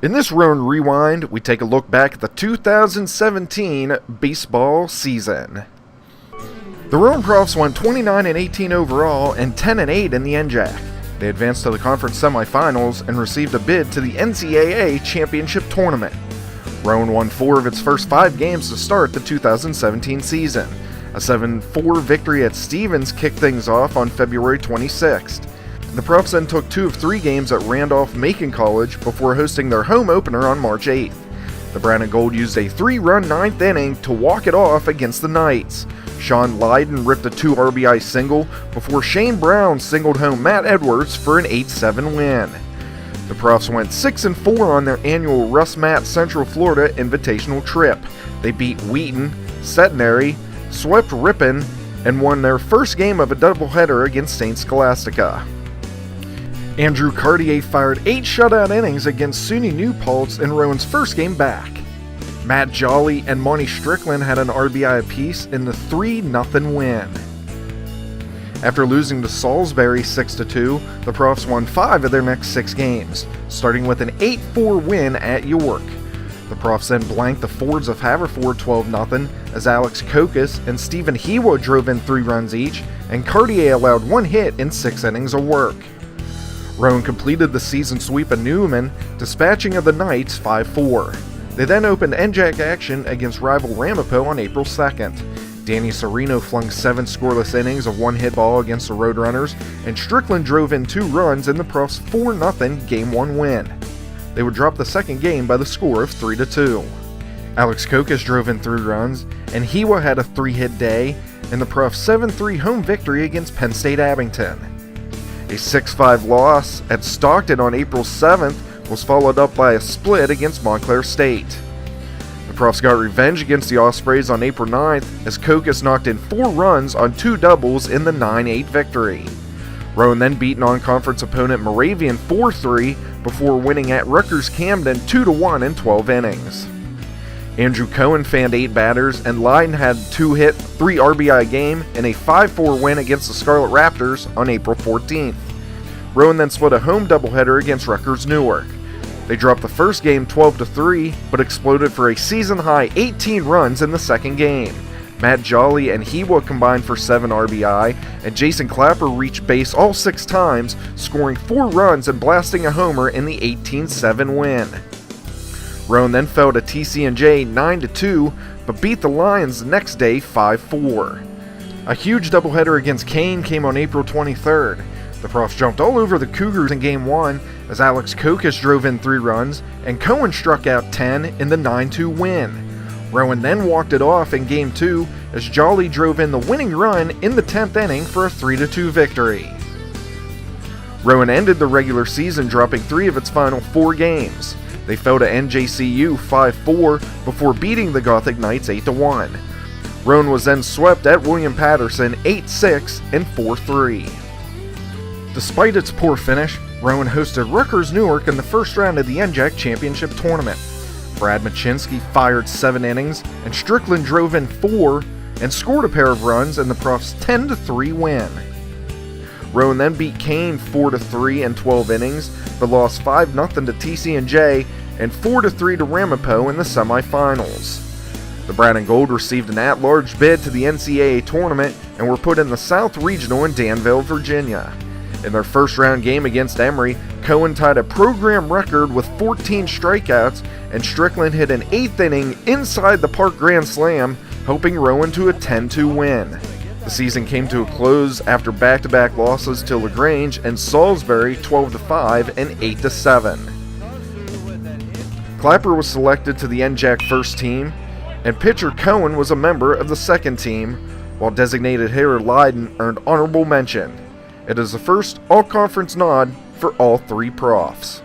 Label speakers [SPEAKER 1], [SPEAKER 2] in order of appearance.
[SPEAKER 1] In this Rowan Rewind, we take a look back at the 2017 baseball season. The Rowan Profs went 29-18 overall and 10-8 in the NJAC. They advanced to the conference semifinals and received a bid to the NCAA Championship Tournament. Rowan won 4 of its first 5 games to start the 2017 season. A 7-4 victory at Stevens kicked things off on February 26th. The Profs then took 2 of 3 games at Randolph-Macon College before hosting their home opener on March 8th. The Brown and Gold used a 3-run 9th inning to walk it off against the Knights. Sean Lydon ripped a 2 RBI single before Shane Brown singled home Matt Edwards for an 8-7 win. The Profs went 6-4 on their annual Russ Matt Central Florida Invitational trip. They beat Wheaton, Centenary, swept Ripon, and won their first game of a doubleheader against St. Scholastica. Andrew Cartier fired 8 shutout innings against SUNY New Paltz in Rowan's first game back. Matt Jolly and Monty Strickland had an RBI apiece in the 3-0 win. After losing to Salisbury 6-2, the Profs won 5 of their next 6 games, starting with an 8-4 win at York. The Profs then blanked the Fords of Haverford 12-0 as Alex Kokis and Stephen Hewa drove in 3 runs each, and Cartier allowed 1 hit in 6 innings of work. Rowan completed the season sweep of Newman, dispatching of the Knights 5-4. They then opened NJAC action against rival Ramapo on April 2nd. Danny Serino flung 7 scoreless innings of 1-hit ball against the Roadrunners, and Strickland drove in 2 runs in the Profs' 4-0 Game 1 win. They would drop the second game by the score of 3-2. Alex Kokis drove in 3 runs, and Hewa had a 3-hit day in the Profs' 7-3 home victory against Penn State Abington. A 6-5 loss at Stockton on April 7th was followed up by a split against Montclair State. The Profs got revenge against the Ospreys on April 9th as Kokis knocked in 4 runs on 2 doubles in the 9-8 victory. Rowan then beat non-conference opponent Moravian 4-3 before winning at Rutgers Camden 2-1 in 12 innings. Andrew Cohen fanned 8 batters, and Lydon had 2-hit, 3 RBI game in a 5-4 win against the Scarlet Raptors on April 14th. Rowan then split a home doubleheader against Rutgers Newark. They dropped the first game 12-3, but exploded for a season-high 18 runs in the second game. Matt Jolly and Hewa combined for 7 RBI, and Jason Clapper reached base all 6 times, scoring 4 runs and blasting a homer in the 18-7 win. Rowan then fell to TCNJ 9-2, but beat the Lions the next day 5-4. A huge doubleheader against Kane came on April 23rd. The Profs jumped all over the Cougars in Game 1 as Alex Kokis drove in 3 runs, and Cohen struck out 10 in the 9-2 win. Rowan then walked it off in Game 2 as Jolly drove in the winning run in the 10th inning for a 3-2 victory. Rowan ended the regular season dropping 3 of its final 4 games. They fell to NJCU 5-4 before beating the Gothic Knights 8-1. Rowan was then swept at William Patterson 8-6 and 4-3. Despite its poor finish, Rowan hosted Rutgers Newark in the first round of the NJAC Championship Tournament. Brad Machinsky fired 7 innings, and Strickland drove in 4 and scored a pair of runs in the Profs' 10-3 win. Rowan then beat Kane 4-3 in 12 innings, but lost 5-0 to TCNJ and 4-3 to Ramapo in the semifinals. The Brown and Gold received an at-large bid to the NCAA Tournament and were put in the South Regional in Danville, Virginia. In their first round game against Emory, Cohen tied a program record with 14 strikeouts, and Strickland hit an 8th inning inside the park grand slam, helping Rowan to a 10-2 win. The season came to a close after back-to-back losses to LaGrange and Salisbury 12-5 and 8-7. Clapper was selected to the NJAC first team, and pitcher Cohen was a member of the second team, while designated hitter Lydon earned honorable mention. It is the first all-conference nod for all 3 Profs.